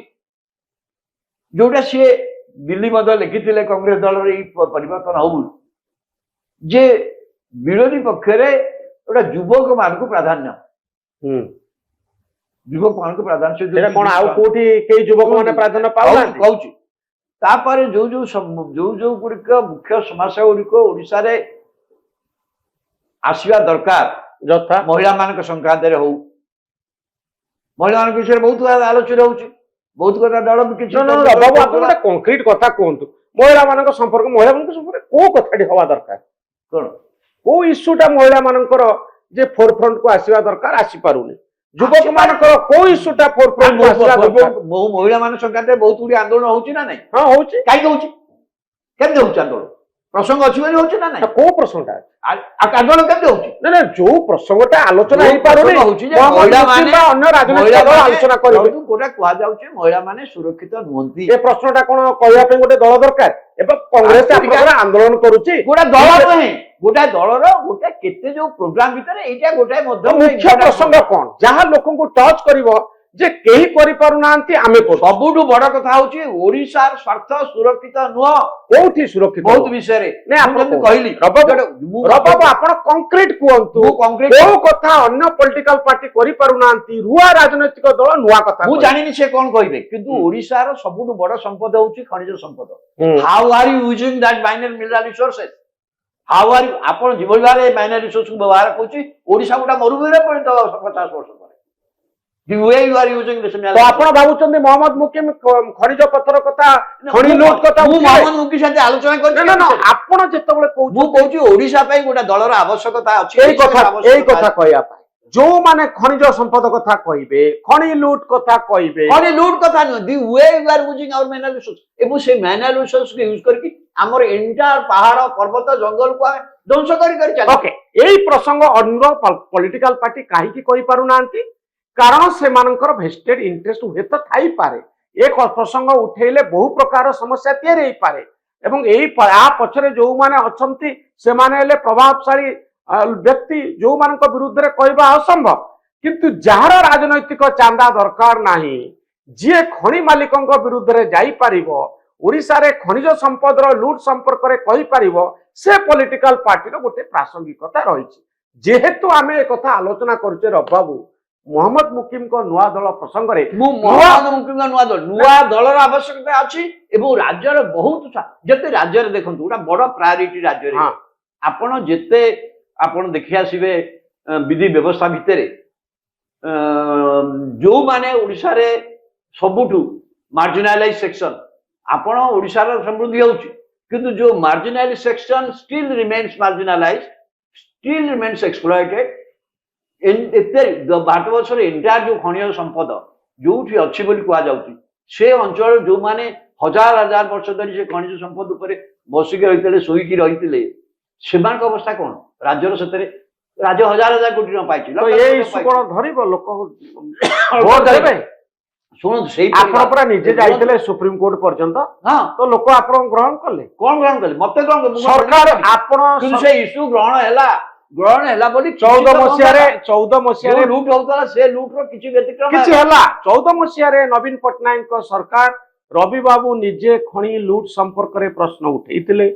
[SPEAKER 2] ଯୋଉଟା ସିଏ ଦିଲ୍ଲୀ ମଧ୍ୟ ଲେଖିଥିଲେ କଂଗ୍ରେସ ଦଳର ଏଇ ପରିବର୍ତ୍ତନ ହଉ, ଯେ ବିରୋଧୀ ପକ୍ଷରେ ଗୋଟେ ଯୁବକ ମାନଙ୍କୁ ପ୍ରାଧାନ୍ୟ, ଯୁବକ ମାନଙ୍କୁ ପ୍ରାଧାନ୍ୟ
[SPEAKER 1] କଣ ଆଉ କୋଉଠି କେହି ଯୁବକ ମାନେ ପ୍ରାଧାନ୍ୟ ପାଉନାହାନ୍ତି
[SPEAKER 2] କହୁଛି। ତାପରେ ଯୋଉ ଗୁଡିକ ମୁଖ୍ୟ ସମସ୍ୟା ଗୁଡିକ ଓଡ଼ିଶାରେ ଆସିବା ଦରକାର, ଯଥା ମହିଳାମାନଙ୍କ ସଂକ୍ରାନ୍ତରେ ହଉ, ମହିଳାମାନଙ୍କ ବିଷୟରେ ବହୁତ ଆଲୋଚନା ହଉଛି, ବହୁତ କଥା ଦଳ ବି କିଛି
[SPEAKER 1] ବାବୁ ଆପଣ ଗୋଟେ କଂକ୍ରିଟ କଥା କୁହନ୍ତୁ, ମହିଳାମାନଙ୍କ ସମ୍ପର୍କ କୋଉ କଥାଟି ହବା ଦରକାର,
[SPEAKER 2] କଣ
[SPEAKER 1] କୋଉ ଇସ୍ୟୁଟା ମହିଳା ମାନଙ୍କର ଯେ ଫୋର ଫ୍ରଣ୍ଟ କୁ ଆସିବା ଦରକାର, ଆସିପାରୁନି, ଯୁବକ ମାନଙ୍କର କୋଉ ଇସ୍ୟୁଟା ଫୋର ଫ୍ରଣ୍ଟ କୁ ଆସିବା ଦରକାର।
[SPEAKER 2] ବହୁ ମହିଳା ମାନଙ୍କ ସଂକ୍ରାନ୍ତରେ ବହୁତ ଗୁଡିଏ ଆନ୍ଦୋଳନ ହଉଛି ନା ନାଇଁ?
[SPEAKER 1] ହଁ ହଉଛି।
[SPEAKER 2] କାହିଁକି ହଉଛି, କେମିତି ହଉଛି ଆନ୍ଦୋଳନ? ପ୍ରସଙ୍ଗ ଅଛି ବୋଲି ହଉଛି ନା ନାଇଁ?
[SPEAKER 1] କୋଉ ପ୍ରସଙ୍ଗଟା?
[SPEAKER 2] ଆଉ କାନ୍ଦୋଳନ କେମିତି ହଉଛି?
[SPEAKER 1] ନା ଯୋଉ ପ୍ରସଙ୍ଗଟା ଆଲୋଚନା ହେଇପାରୁନି
[SPEAKER 2] ହଉଛି ଯେ
[SPEAKER 1] ଅନ୍ୟ ରାଜନୈତିକ ଦଳ ଆଲୋଚନା କରିବେ।
[SPEAKER 2] ଗୋଟେ କୁହାଯାଉଛି ମହିଳା ମାନେ ସୁରକ୍ଷିତ ନୁହନ୍ତି।
[SPEAKER 1] ଏ ପ୍ରଶ୍ନଟା କଣ କହିବା ପାଇଁ ଗୋଟେ ଦଳ ଦରକାର? ଏବେ କଂଗ୍ରେସ ଆନ୍ଦୋଳନ କରୁଛି,
[SPEAKER 2] ଗୋଟେ ଦଳ ନୁହେଁ, ଗୋଟେ ଦଳର ଗୋଟେ କେତେ ଯୋଉ ପ୍ରୋଗ୍ରାମ ଭିତରେ ଏଇଟା ଗୋଟେ ମଧ୍ୟ
[SPEAKER 1] ମୁଖ୍ୟ ପ୍ରସଙ୍ଗ କଣ ଯାହା ଲୋକଙ୍କୁ ଟଚ୍ କରିବ ଯେ କେହି କରିପାରୁନାହାନ୍ତି ଆମେ କରୁଛୁ।
[SPEAKER 2] ସବୁଠୁ ବଡ କଥା ହଉଛି ଓଡିଶାର ସ୍ୱାର୍ଥ ସୁରକ୍ଷିତ ନୁହଁ।
[SPEAKER 1] କୋଉଠି ସୁରକ୍ଷିତ?
[SPEAKER 2] ବହୁତ ବିଷୟରେ କହିଲି।
[SPEAKER 1] ରବାବୁ ଆପଣ କଂକ୍ରିଟ କୁହନ୍ତୁ, କୋଉ କଥା ଅନ୍ୟ ପଲିଟିକାଲ ପାର୍ଟି କରିପାରୁନାହାନ୍ତି, ରୁଆ ରାଜନୈତିକ ଦଳ ନୂଆ କଥା।
[SPEAKER 2] ମୁଁ ଜାଣିନି ସେ କଣ କହିବେ, କିନ୍ତୁ ଓଡିଶାର ସବୁଠୁ ବଡ ସମ୍ପଦ ହଉଛି ଖଣିଜ ସମ୍ପଦ। How are you using that minor mineral resources? How are you, ଆପଣ ଯେଭଳି ଭାବରେ ମାଇନର ରିସୋର୍ସ ବ୍ୟବହାର କରୁଛି, ଓଡିଶା ଗୋଟା ମରୁଭୂମିରେ ପରିଣତ 50 ବର୍ଷ ପରେ।
[SPEAKER 1] ଆପଣ ଭାବୁଛନ୍ତି ମହମ୍ମଦ ମୁକିମ ଖଣିଜ ପଥର କଥା, ଖଣି ଲୁଟ କଥା
[SPEAKER 2] ମହମ୍ମଦ ମୁକିମ ସାଥେ ଆଲୋଚନା କରୁଛି?
[SPEAKER 1] ଆପଣ ଯେତେବେଳେ
[SPEAKER 2] ମୁଁ କହୁଛି ଓଡିଶା ପାଇଁ ଗୋଟେ ଦଳର ଆବଶ୍ୟକତା ଅଛି
[SPEAKER 1] ଏଇ କଥା କହିବା ପାଇଁ। ଯୋଉମାନେ ଖଣିଜ ସମ୍ପଦ କଥା କହିବେ, ଖଣି ଲୁଟ କଥା କହିବେ,
[SPEAKER 2] ଖଣି ଲୁଟ କଥା ନୁହଁ, the way you are using our mineral resource, ଏବଂ ସେ ମିନେରାଲ ରିସୋର୍ସ କୁ ୟୁଜ କରିକି ଆମର ଏଣ୍ଟାୟାର ପାହାଡ ପର୍ବତ ଜଙ୍ଗଲକୁ ଆମେ ଧ୍ୱଂସ କରି ଚାଲିଛୁ।
[SPEAKER 1] ଓକେ, ଏଇ ପ୍ରସଙ୍ଗ ଅନ୍ୟ ପଲିଟିକାଲ ପାର୍ଟି କାହିଁକି କରିପାରୁନାହାନ୍ତି? କାରଣ ସେମାନଙ୍କର ଭେଷ୍ଟେଡ ଇଣ୍ଟରେଷ୍ଟ ହୁଏତ ଥାଇପାରେ। ଏ ପ୍ରସଙ୍ଗ ଉଠେଇଲେ ବହୁ ପ୍ରକାର ସମସ୍ୟା ତିଆରି ହେଇପାରେ ଏବଂ ଏଇ ପଛରେ ଯୋଉମାନେ ଅଛନ୍ତି ସେମାନେ ହେଲେ ପ୍ରଭାବଶାଳୀ ବ୍ୟକ୍ତି, ଯୋଉମାନଙ୍କ ବିରୁଦ୍ଧରେ କହିବା ଅସମ୍ଭବ। କିନ୍ତୁ ଯାହାର ରାଜନୈତିକ ଚାନ୍ଦା ଦରକାର ନାହିଁ, ଯିଏ ଖଣି ମାଲିକଙ୍କ ବିରୁଦ୍ଧରେ ଯାଇପାରିବ, ଓଡ଼ିଶାରେ ଖଣିଜ ସମ୍ପଦର ଲୁଟ ସମ୍ପର୍କରେ କହିପାରିବ, ସେ ପଲିଟିକାଲ ପାର୍ଟିର ଗୋଟେ ପ୍ରାସଙ୍ଗିକତା ରହିଛି। ଯେହେତୁ ଆମେ କଥା ଆଲୋଚନା କରୁଛେ ରବାବୁ ମହମ୍ମଦ ମୁକିମଙ୍କ ନୂଆ ଦଳ ପ୍ରସଙ୍ଗରେ,
[SPEAKER 2] ମୁଁ ମହମ୍ମଦ ମୁକିମଙ୍କ ନୂଆ ଦଳର ଆବଶ୍ୟକତା ଅଛି ଏବଂ ରାଜ୍ୟର ବହୁତ ଯେତେ ରାଜ୍ୟରେ ଦେଖନ୍ତୁ ଗୋଟେ ବଡ ପ୍ରାୟୋରିଟି ରାଜ୍ୟରେ ଆପଣ ଯେତେ ଆପଣ ଦେଖି ଆସିବେ ବିଧି ବ୍ୟବସ୍ଥା ଭିତରେ ଯୋଉମାନେ ଓଡ଼ିଶାରେ ସବୁଠୁ ମାର୍ଜିନାଲାଇଜ ସେକ୍ସନ, ଆପଣ ଓଡ଼ିଶାର ସମୃଦ୍ଧି ହେଉଛି କିନ୍ତୁ ଯୋଉ marginalise section still remains marginalise, still remains exploited. Bharat ବର୍ଷର ଏଣ୍ଟାୟାର ଯୋଉ ଖଣିଜ ସମ୍ପଦ ଯୋଉଠି ଅଛି ବୋଲି କୁହାଯାଉଛି, ସେ ଅଞ୍ଚଳ ଯୋଉମାନେ ହଜାର ହଜାର ବର୍ଷ ଧରି ସେ ଖଣିଜ ସମ୍ପଦ ଉପରେ ବସିକି ରହିଥିଲେ, ଶୋଇକି ରହିଥିଲେ, ସେମାନଙ୍କ ଅବସ୍ଥା କଣ? ରାଜ୍ୟର ସେଥିରେ ରାଜ୍ୟ ହଜାର ହଜାର କୋଟି ଟଙ୍କା ପାଇଛି।
[SPEAKER 1] ଧରିବ ଲୋକ
[SPEAKER 2] ଶୁଣନ୍ତୁ, ସେଇ
[SPEAKER 1] ଆପଣ ପୁରା ନିଜେ ଯାଇଥିଲେ ସୁପ୍ରିମକୋର୍ଟ ପର୍ଯ୍ୟନ୍ତ, ତ ଲୋକ ଆପଣଙ୍କୁ ଗ୍ରହଣ କଲେ।
[SPEAKER 2] କଣ ଗ୍ରହଣ କଲେ? ମତେ କଣ
[SPEAKER 1] ସରକାର ଆପଣ
[SPEAKER 2] ସେ ଇସ୍ୟୁ ଗ୍ରହଣ ହେଲା ବୋଲି
[SPEAKER 1] 14 ମସିହାରେ
[SPEAKER 2] ଲୁଟ ହଉଥିଲା, ସେ ଲୁଟର କିଛି ବ୍ୟତିକ୍ରମ
[SPEAKER 1] କିଛି ହେଲା। 14 ମସିହାରେ ନବୀନ ପଟ୍ଟନାୟକଙ୍କ ସରକାର, ରବି ବାବୁ ନିଜେ ଖଣି ଲୁଟ ସମ୍ପର୍କରେ ପ୍ରଶ୍ନ ଉଠେଇଥିଲେ,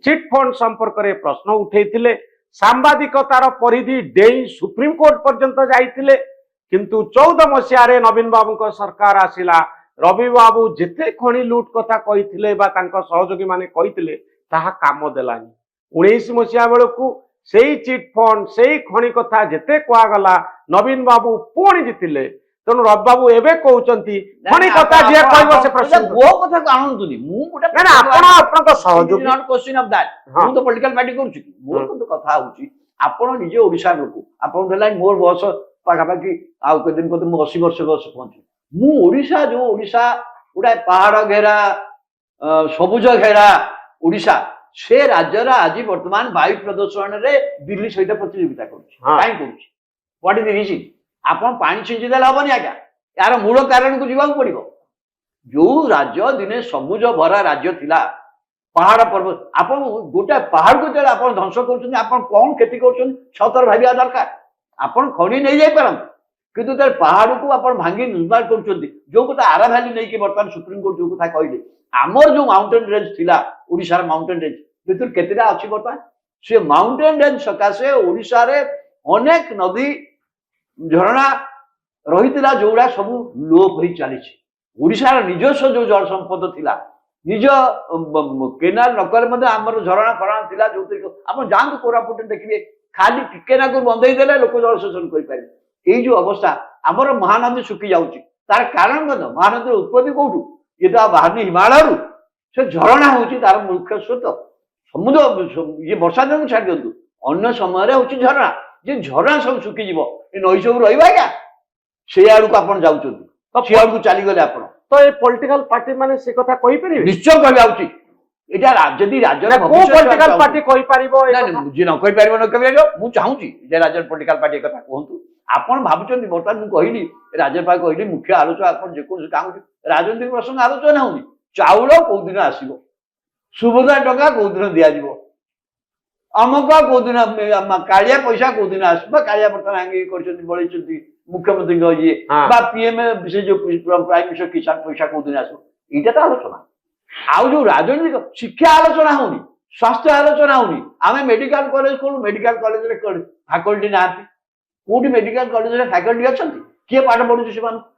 [SPEAKER 1] ଚିଟ୍ ଫଣ୍ଡ ସମ୍ପର୍କରେ ପ୍ରଶ୍ନ ଉଠେଇଥିଲେ, ସାମ୍ବାଦିକତାର ପରିଧି ଡେଇଁ ସୁପ୍ରିମକୋର୍ଟ ପର୍ଯ୍ୟନ୍ତ ଯାଇଥିଲେ। କିନ୍ତୁ 14 ମସିହାରେ ନବୀନ ବାବୁଙ୍କ ସରକାର ଆସିଲା, ରବି ବାବୁ ଯେତେ ଖଣି ଲୁଟ କଥା କହିଥିଲେ ବା ତାଙ୍କ ସହଯୋଗୀ ମାନେ କହିଥିଲେ ତାହା କାମ ଦେଲାନି। 19 ମସିହା ବେଳକୁ ସେଇ ଚିଟ୍ ଫଣ୍ଡ, ସେଇ ଖଣି କଥା ଯେତେ କୁହାଗଲା, ନବୀନ ବାବୁ ପୁଣି ଜିତିଲେ। ତେଣୁ ରବି ବାବୁ ଏବେ କହୁଛନ୍ତି ଖଣି କଥା ଯିଏ କହିବ ସେ ପ୍ରଶ୍ନ
[SPEAKER 2] କଥାକୁ ଆଣନ୍ତୁନି। ମୁଁ ଗୋଟେ
[SPEAKER 1] ଆପଣଙ୍କ ସହଯୋଗୀ,
[SPEAKER 2] ମୁଁ ତ ପଲିଟିକାଲ ପାର୍ଟି କରୁଛି। ମୋର କିନ୍ତୁ କଥା ହଉଛି, ଆପଣ ନିଜେ ଓଡ଼ିଶାର ଲୋକ, ଆପଣଙ୍କୁ ହେଲା ମୋର ବୟସ ପାଖାପାଖି ଆଉ କେତେ ଦିନ ପରେ ମୁଁ 80 ବର୍ଷ ପହଞ୍ଚିବି। ମୁଁ ଓଡ଼ିଶା, ଯୋଉ ଓଡ଼ିଶା ଗୋଟେ ପାହାଡ ଘେରା ସବୁଜ ଘେରା ଓଡ଼ିଶା, ସେ ରାଜ୍ୟର ଆଜି ବର୍ତ୍ତମାନ ବାୟୁ ପ୍ରଦୂଷଣରେ ଦିଲ୍ଲୀ ସହିତ ପ୍ରତିଯୋଗିତା କରୁଛି। କାହିଁ କରୁଛି? What is the reason? ଆପଣ ପାଣି ଛିଞ୍ଚି ଦେଲେ ହବନି ଆଜ୍ଞା, ଏହାର ମୂଳ କାରଣକୁ ଯିବାକୁ ପଡିବ। ଯୋଉ ରାଜ୍ୟ ଦିନେ ସବୁଜ ଭରା ରାଜ୍ୟ ଥିଲା, ପାହାଡ ପର୍ବତ, ଆପଣ ଗୋଟେ ପାହାଡକୁ ଯେତେବେଳେ ଆପଣ ଧ୍ୱଂସ କରୁଛନ୍ତି, ଆପଣ କଣ କ୍ଷତି କରୁଛନ୍ତି ଛଥର ଭାବିବା ଦରକାର। ଆପଣ ଖଣି ନେଇଯାଇପାରନ୍ତି, କିନ୍ତୁ ତାର ପାହାଡକୁ ଆପଣ ଭାଙ୍ଗି ନିର୍ମାଣ କରୁଛନ୍ତି। ଯୋଉ କଥା ଆରା ଭ୍ୟାଲି ନେଇକି ବର୍ତ୍ତମାନ ସୁପ୍ରିମକୋର୍ଟ ଯୋଉ କଥା କହିଲେ, ଆମର ଯୋଉ ମାଉଣ୍ଟେନ ରେଞ୍ଜ ଥିଲା, ଓଡ଼ିଶାର ମାଉଣ୍ଟେନ ରେଞ୍ଜ ଭିତରୁ କେତେଟା ଅଛି ବର୍ତ୍ତମାନ? ସେ ମାଉଣ୍ଟେନ ରେଞ୍ଜ ସକାଶେ ଓଡ଼ିଶାରେ ଅନେକ ନଦୀ ଝରଣା ରହିଥିଲା, ଯୋଉଗୁଡା ସବୁ ଲୋପ ହେଇ ଚାଲିଛି। ଓଡ଼ିଶାର ନିଜସ୍ୱ ଯୋଉ ଜଳ ସମ୍ପଦ ଥିଲା, ନିଜ କେନାଲ ନକଲେ ମଧ୍ୟ ଆମର ଝରଣା ଫରଣା ଥିଲା, ଯୋଉଥିରେ ଆପଣ ଯାଆନ୍ତୁ କୋରାପୁଟରେ ଦେଖିବେ, ଖାଲି ଟିକେ ନାକୁ ବନ୍ଧେଇ ଦେଲେ ଲୋକ ଜଳସେଚନ କରିପାରିବେ। ଏଇ ଯୋଉ ଅବସ୍ଥା, ଆମର ମହାନଦୀ ଶୁଖି ଯାଉଛି, ତାର କାରଣ କଣ? ମହାନଦୀର ଉତ୍ପତ୍ତି କୋଉଠୁ? ଇଏ ତ ବାହାରନି ହିମାଳୟରୁ, ସେ ଝରଣା ହଉଛି ତାର ମୁଖ୍ୟ ସ୍ରୋତ। ସମୁଦ୍ର ଇଏ ବର୍ଷା ଦିନକୁ ଛାଡି ଦିଅନ୍ତୁ, ଅନ୍ୟ ସମୟରେ ହଉଛି ଝରଣା। ଯେ ଝରଣା ସବୁ ଶୁଖିଯିବ, ଏ ନଈ ସବୁ ରହିବ ଆଜ୍ଞା? ସେଇ ଆଡକୁ ଆପଣ ଯାଉଛନ୍ତି, ସେ ଆଡକୁ ଚାଲିଗଲେ ଆପଣ।
[SPEAKER 1] ତ ଏ ପଲିଟିକାଲ ପାର୍ଟି ମାନେ ସେ କଥା କହିପାରିବେ?
[SPEAKER 2] ନିଶ୍ଚୟ କହିବା ଉଚିତ। এটা যদি রাজ্যର
[SPEAKER 1] କୋଉ ପଲିଟିକାଲ ପାର୍ଟି କହିପାରିବ ଏ
[SPEAKER 2] ନା
[SPEAKER 1] କଥା?
[SPEAKER 2] ଯିଏ ନ କହିପାରିବ ନ କହିପାରିବ ମୁଁ ଚାହୁଁଛି ଯେ ରାଜ୍ୟର ପଲିଟିକାଲ ପାର୍ଟି ଏ କଥା କୁହନ୍ତୁ। ଆପଣ ଭାବୁଛନ୍ତି ବର୍ତ୍ତମାନ ମୁଁ କହିଲି ରାଜ୍ୟପାଳ କହିଲି ମୁଖ୍ୟ ଆଲୋଚନା ଆପଣ ଯେକୌଣସି କାମ ରାଜନୈତିକ ପ୍ରସଙ୍ଗ ଆଲୋଚନା ହଉନି। ଚାଉଳ କୋଉ ଦିନ ଆସିବ, ସୁଭଦ୍ରା ଟଙ୍କା କୋଉ ଦିନ ଦିଆଯିବ, ଅମକ କୋଉ ଦିନ କାଳିଆ ପଇସା କୋଉ ଦିନ ଆସିବ, କାଳିଆ ବର୍ତ୍ତମାନ କରିଛନ୍ତି ବଳେଇଛନ୍ତି ମୁଖ୍ୟମନ୍ତ୍ରୀଙ୍କ ଇଏ ବା ପିଏମ ସେ ଯୋଉ ପ୍ରାଇମ ମିନିଷ୍ଟର କିଷାନ ପଇସା କୋଉ ଦିନ ଆସିବ, ଏଇଟା ତ ଆଲୋଚନା। ଆଉ ଯୋଉ ରାଜନୈତିକ ଶିକ୍ଷା ଆଲୋଚନା ହଉନି, ସ୍ୱାସ୍ଥ୍ୟ ଆଲୋଚନା ହଉନି। ଆମେ ମେଡିକାଲ କଲେଜ ଖୋଲୁ, ମେଡିକାଲ କଲେଜରେ ଫାକଲ୍ଟି ନାହାନ୍ତି। କୋଉଠି ମେଡିକାଲ କଲେଜରେ ଫାକଲ୍ଟି ଅଛନ୍ତି? କିଏ ପାଠ ପଢୁଛି ସେମାନଙ୍କୁ?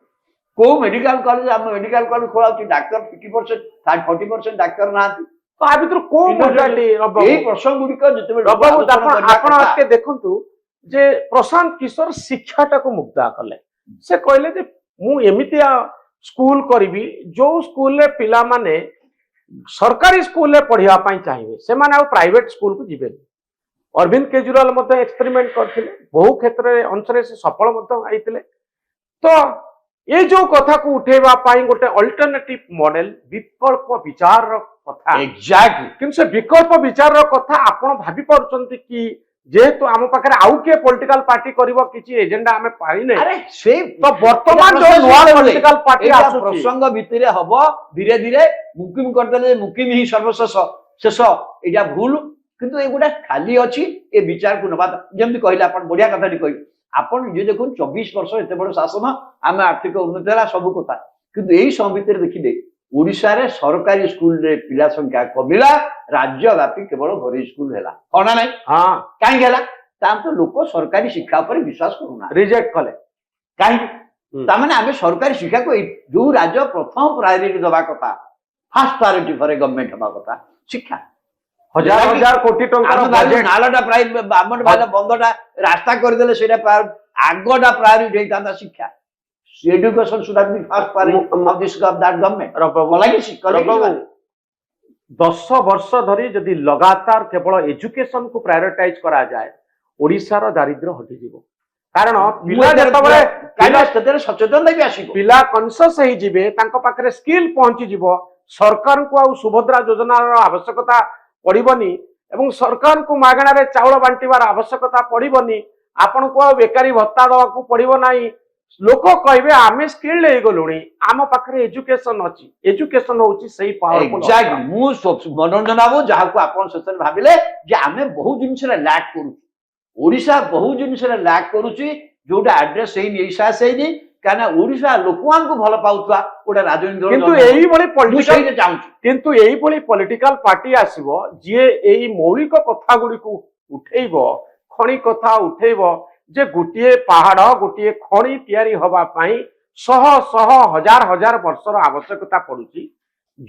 [SPEAKER 2] କୋଉ ମେଡିକାଲ କଲେଜ ଆମ ମେଡିକାଲ କଲେଜ ଖୋଲା ହଉଛି, ଡାକ୍ତର 50% 40% ଡାକ୍ତର ନାହାନ୍ତି।
[SPEAKER 1] ଆ ଭିତରୁ କୋଉ ମୁଦ୍ଦାଟି
[SPEAKER 2] ଏଇ ପ୍ରସଙ୍ଗ ଗୁଡିକ ଯେତେବେଳେ
[SPEAKER 1] ଆପଣ ଟିକେ ଦେଖନ୍ତୁ ଯେ ପ୍ରଶାନ୍ତ କିଶୋର ଶିକ୍ଷାଟାକୁ ମୁଦ୍ଦା କଲେ। ସେ କହିଲେ ଯେ ମୁଁ ଏମିତିଆ ସ୍କୁଲ କରିବି ଯୋଉ ସ୍କୁଲରେ ପିଲାମାନେ ସରକାରୀ ସ୍କୁଲରେ ପଢିବା ପାଇଁ ଚାହିଁବେ, ସେମାନେ ଆଉ ପ୍ରାଇଭେଟ ସ୍କୁଲକୁ ଯିବେନି। ଅରବିନ୍ଦ କେଜରିୱାଲ ମଧ୍ୟ ଏକ୍ସପେରିମେଣ୍ଟ କରିଥିଲେ, ବହୁ କ୍ଷେତ୍ରରେ ଅଂଶରେ ସେ ସଫଳ ମଧ୍ୟ ହେଇଥିଲେ। ତ ଏ ଯୋଉ କଥାକୁ ଉଠେଇବା ପାଇଁ ଗୋଟେ ଅଲ୍ଟରନେଟିଭ ମଡେଲ ବିକଳ୍ପ ବିଚାରର କଥା,
[SPEAKER 2] ଏକ୍ଜାକ୍ଟଲି
[SPEAKER 1] କିନ୍ତୁ ସେ ବିକଳ୍ପ ବିଚାରର କଥା ଆପଣ ଭାବି ପାରୁଛନ୍ତି କି ଯେହେତୁ ଆମ ପାଖରେ ଆଉ କିଏ ପଲିଟିକାଲ ପାର୍ଟି କରିବ କିଛି ଏଜେଣ୍ଡା ଆମେ ପାଇନେ, ତ ବର୍ତ୍ତମାନ ଯୋଉ ନୂଆ ପଲିଟିକାଲ ପାର୍ଟି ଆସୁଛି
[SPEAKER 2] ପ୍ରସଙ୍ଗ ଭିତରେ ହବ ଧୀରେ ଧୀରେ ମୁକିମ କରିଦେଲେ ମୁକିମ ହିଁ ସର୍ବଶେଷ ଶେଷ, ଏଇଟା ଭୁଲ। କିନ୍ତୁ ଏଗୁଡା ଖାଲି ଅଛି, ଏ ବିଚାରକୁ ନବା ଯେମିତି କହିଲେ ଆପଣ ବଢିଆ କଥାଟି କହିଲେ। ଆପଣ ନିଜେ ଦେଖୁନ 24 ବର୍ଷ ଏତେ ବଡ ଶାସନ, ଆମେ ଆର୍ଥିକ ଉନ୍ନତି ହେଲା ସବୁ କଥା, କିନ୍ତୁ ଏଇ ସମୟ ଭିତରେ ଦେଖିଲେ ଓଡିଶାରେ ସରକାରୀ ସ୍କୁଲରେ ପିଲା ସଂଖ୍ୟା କମିଲା, ରାଜ୍ୟବ୍ୟାପୀ କେବଳ ଘରୋଇ ସ୍କୁଲ ହେଲା। ହଁ ନା ନାଇଁ? କାହିଁକି ହେଲା? ତାର ତ ଲୋକ ସରକାରୀ ଶିକ୍ଷା ଉପରେ ବିଶ୍ୱାସ କରୁନାହାନ୍ତି,
[SPEAKER 1] ରିଜେକ୍ଟ କଲେ।
[SPEAKER 2] କାହିଁକି? ତାମାନେ ଆମେ ସରକାରୀ ଶିକ୍ଷାକୁ ଯୋଉ ରାଜ୍ୟ ପ୍ରଥମ ପ୍ରାୟୋରିଟି ଦେବା କଥା, ଫାର୍ଷ୍ଟ ପ୍ରାୟୋରିଟି ଫର ଗଭର୍ଣ୍ଣମେଣ୍ଟ ହେବା କଥା ଶିକ୍ଷା।
[SPEAKER 1] ହଜାର ହଜାର କୋଟି ଟଙ୍କାର
[SPEAKER 2] ନାଳଟା ପ୍ରାୟ ଆମର ବନ୍ଧଟା ରାସ୍ତା କରିଦେଲେ ସେଇଟା ଆଗଟା ପ୍ରାୟୋରିଟି ହେଇଥାନ୍ତା ଶିକ୍ଷା। Education should have been first priority of this that government.
[SPEAKER 1] 10 ବର୍ଷ ଧରି ଯଦି ଲଗାତାର କେବଳ ଏଜୁକେସନ କୁ ପ୍ରାୟୋରିଟାଇଜ କରାଯାଏ, ଓଡିଶାର ଦାରିଦ୍ର୍ୟ ହଟିଯିବ। କାରଣ ପିଲା ଯେତେବେଳେ
[SPEAKER 2] ସଚେତନତା ବି ଆସିବ,
[SPEAKER 1] ପିଲା କନସିୟସ ହେଇଯିବେ, ତାଙ୍କ ପାଖରେ ସ୍କିଲ ପହଞ୍ଚିଯିବ, ସରକାରଙ୍କୁ ଆଉ ସୁଭଦ୍ରା ଯୋଜନାର ଆବଶ୍ୟକତା ପଡିବନି ଏବଂ ସରକାରଙ୍କୁ ମାଗଣାରେ ଚାଉଳ ବାଣ୍ଟିବାର ଆବଶ୍ୟକତା ପଡିବନି, ଆପଣଙ୍କୁ ଆଉ ବେକାରୀ ଭତ୍ତା ଦେବାକୁ ପଡିବ ନାହିଁ। ଲୋକ କହିବେ ଆମେ ସ୍କିଲ୍ଡ ହେଇଗଲୁଣି, ଆମ ପାଖରେ ଏଜୁକେସନ ଅଛି। ଏଜୁକେସନ ହଉଛି ସେଇ ପାୱାରଫୁଲ।
[SPEAKER 2] ମୁଁ ମନୋରଞ୍ଜନ ବାବୁ ଯାହାକୁ ଆପଣ ଶେଷରେ ଭାବିଲେ ଯେ ଆମେ ବହୁ ଜିନିଷରେ ଲ୍ୟାକ୍ କରୁଛୁ, ଓଡିଶା ବହୁ ଜିନିଷରେ ଲ୍ୟାକ୍ କରୁଛି, ଯୋଉଟା ଆଡ୍ରେସ ହେଇନି ଏଇସାସ ହେଇନି। କାହିଁକିନା ଓଡିଶା ଲୋକମାନଙ୍କୁ ଭଲ ପାଉଥିବା ଗୋଟେ ରାଜନୈତିକ
[SPEAKER 1] କିନ୍ତୁ ଏଇଭଳି ପଲିଟିକାଲ ପାର୍ଟି ଆସିବ ଯିଏ ଏଇ ମୌଳିକ କଥା ଗୁଡିକୁ ଉଠେଇବ, ଖଣି କଥା ଉଠେଇବ ଯେ ଗୋଟିଏ ପାହାଡ ଗୋଟିଏ ଖଣି ତିଆରି ହବା ପାଇଁ ଶହ ଶହ ହଜାର ହଜାର ବର୍ଷର ଆବଶ୍ୟକତା ପଡୁଛି।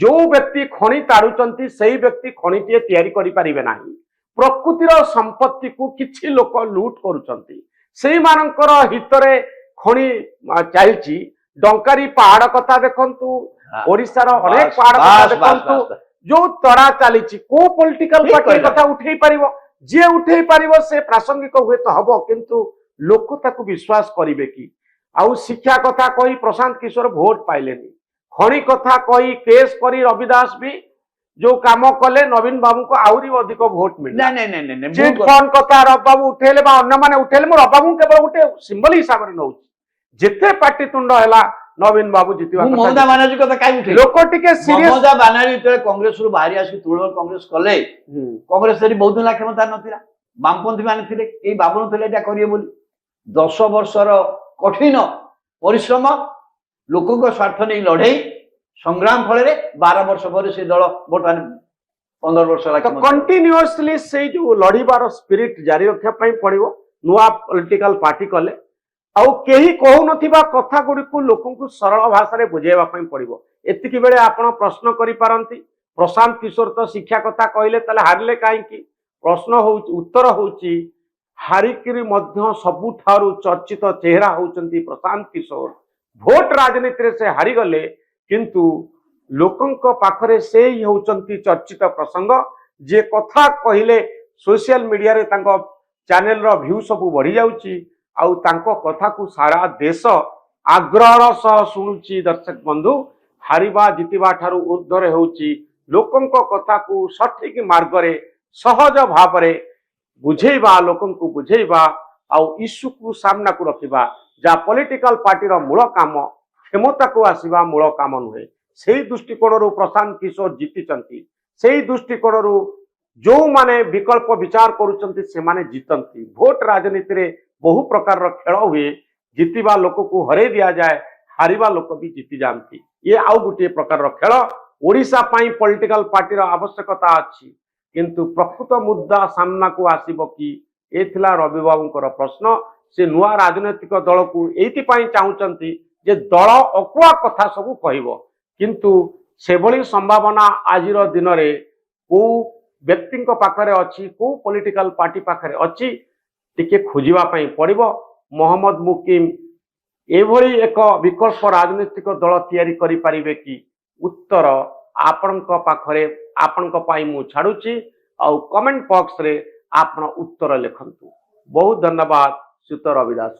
[SPEAKER 1] ଯୋଉ ବ୍ୟକ୍ତି ଖଣି ତାଡୁଛନ୍ତି ସେଇ ବ୍ୟକ୍ତି ଖଣିଟିଏ ତିଆରି କରିପାରିବେ ନାହିଁ। ପ୍ରକୃତିର ସମ୍ପତ୍ତିକୁ କିଛି ଲୋକ ଲୁଟ କରୁଛନ୍ତି, ସେଇମାନଙ୍କର ହିତରେ ଖଣି ଚାଲିଛି। ଡଙ୍କାରୀ ପାହାଡ କଥା ଦେଖନ୍ତୁ, ଓଡିଶାର ଅନେକ ପାହାଡ କଥା ଦେଖନ୍ତୁ, ଯୋଉ ତଡା ଚାଲିଛି, କୋଉ ପଲିଟିକାଲ ପାର୍ଟି କଥା ଉଠେଇ ପାରିବ? ଯିଏ ଉଠେଇ ପାରିବ ସେ ପ୍ରାସଙ୍ଗିକ ହୁଏତ ହବ, କିନ୍ତୁ ଲୋକ ତାକୁ ବିଶ୍ୱାସ କରିବେ କି? ଆଉ ଶିକ୍ଷା କଥା କହି ପ୍ରଶାନ୍ତ କିଶୋର ଭୋଟ ପାଇଲେନି, ଖଣି କଥା କହି କେସ୍ କରି ରବି ଦାସ ବି ଯୋଉ କାମ କଲେ ନବୀନ ବାବୁଙ୍କୁ ଆହୁରି ଅଧିକ ଭୋଟ ମିଳିଲା। ଚିଟ୍ ଫଣ୍ଡ କଥା ରବି ବାବୁ ଉଠେଇଲେ ବା ଅନ୍ୟମାନେ ଉଠେଇଲେ, ମୁଁ ରବି ବାବୁଙ୍କୁ କେବଳ ଗୋଟେ ସିମ୍ବଲ ହିସାବରେ ନଉଛି। ଯେତେ ପାଟିତୁଣ୍ଡ ହେଲା ନବୀନ ବାବୁ ଜିତିବା କଥା।
[SPEAKER 2] ମମତା ବାନାର୍ଜୀ କଥା କାହିଁ ଉଠେଇଲେ?
[SPEAKER 1] ଲୋକ ଟିକେ ସିରିୟସ୍।
[SPEAKER 2] ମମତା ବାନାର୍ଜୀ ଯେତେବେଳେ କଂଗ୍ରେସରୁ ବାହାରି ଆସିକି ତୃଣମୂଳ କଂଗ୍ରେସ କଲେ, କଂଗ୍ରେସ ସେଠି ବହୁତ ଦିନ କ୍ଷମତା ନଥିଲା, ବାମପନ୍ଥୀ ମାନେ ଥିଲେ, କେହି ଭାବୁନଥିଲେ ଏଇଟା କରିବେ ବୋଲି। 10 ବର୍ଷର କଠିନ ପରିଶ୍ରମ, ଲୋକଙ୍କ ସ୍ୱାର୍ଥ ନେଇ ଲଢେଇ ସଂଗ୍ରାମ ଫଳରେ 12 ବର୍ଷ ପରେ ସେ ଦଳ ବର୍ତ୍ତମାନ 15 ବର୍ଷ ହେଲା
[SPEAKER 1] କଣ୍ଟିନ୍ୟୁଅସଲି ସେଇ ଯୋଉ ଲଢିବାର ସ୍ପିରିଟ ଜାରି ରଖିବା ପାଇଁ ପଡିବ। ନୂଆ ପଲିଟିକାଲ ପାର୍ଟି କଲେ ଆଉ କେହି କହୁନଥିବା କଥା ଗୁଡିକୁ ଲୋକଙ୍କୁ ସରଳ ଭାଷାରେ ବୁଝେଇବା ପାଇଁ ପଡିବ। ଏତିକି ବେଳେ ଆପଣ ପ୍ରଶ୍ନ କରିପାରନ୍ତି ପ୍ରଶାନ୍ତ କିଶୋର ତ ଶିକ୍ଷା କଥା କହିଲେ, ତାହେଲେ ହାରିଲେ କାହିଁକି? ପ୍ରଶ୍ନ ହଉଛି, ଉତ୍ତର ହଉଛି ହାରିକିରି ମଧ୍ୟ ସବୁଠାରୁ ଚର୍ଚ୍ଚିତ ଚେହେରା ହଉଛନ୍ତି ପ୍ରଶାନ୍ତ କିଶୋର। ଭୋଟ ରାଜନୀତିରେ ସେ ହାରିଗଲେ, କିନ୍ତୁ ଲୋକଙ୍କ ପାଖରେ ସେ ହିଁ ହଉଛନ୍ତି ଚର୍ଚ୍ଚିତ ପ୍ରସଙ୍ଗ। ଯେ କଥା କହିଲେ ସୋସିଆଲ ମିଡିଆରେ ତାଙ୍କ ଚ୍ୟାନେଲର ଭ୍ୟୁ ସବୁ ବଢି ଯାଉଛି, ଆଉ ତାଙ୍କ କଥାକୁ ସାରା ଦେଶ ଆଗ୍ରହର ସହ ଶୁଣୁଛି। ଦର୍ଶକ ବନ୍ଧୁ, ହାରିବା ଜିତିବା ଠାରୁ ଉର୍ଦ୍ଧ୍ୱରେ ହେଉଛି लोकंक कथा को सठिक मार्ग रे सहज भाव रे बुझेइबा लोकंकु बुझेइबा आउ इश्यू को सामना को रखिबा जा पॉलिटिकल पार्टी मूल काम क्षमता को आसीबा मूल काम नुहे से दृष्टिकोण प्रशांत किशोर जीति से दृष्टिकोण जो माने विकल्प विचार करुचंती से माने जीतंती भोट राजनीति रे बहु प्रकार खेल हुए जीतिबा लोक को हरे दिया जाए हारिबा लोक भी जीति जाती ये आउ गोटे प्रकार खेल ओडिशा पई पॉलिटिकल पार्टी आवश्यकता अच्छी किंतु प्रकृत मुद्दा सामना को आसीबो कि ए थिला रवि बाबूंकर प्रश्न से नुआ राजनैतिक दल को एथि पई चाहुचंती जे दल अकुआ कथा सब कहबो किंतु सेभली संभावना आजिर दिन रे को व्यक्ति पाखरे अच्छी को पॉलिटिकल पार्टी पाखरे अच्छी टिके खोजिबा पई पड़िबो मोहम्मद मुकिम एभली एक विकल्प राजनीतिक दल तैयारी करि परिबे कि उत्तर आपणक पाखरे आपणक पई मु छाडुची और कमेंट बॉक्स रे आपण उत्तर लिखंतु बहुत धन्यवाद सुत रविदास।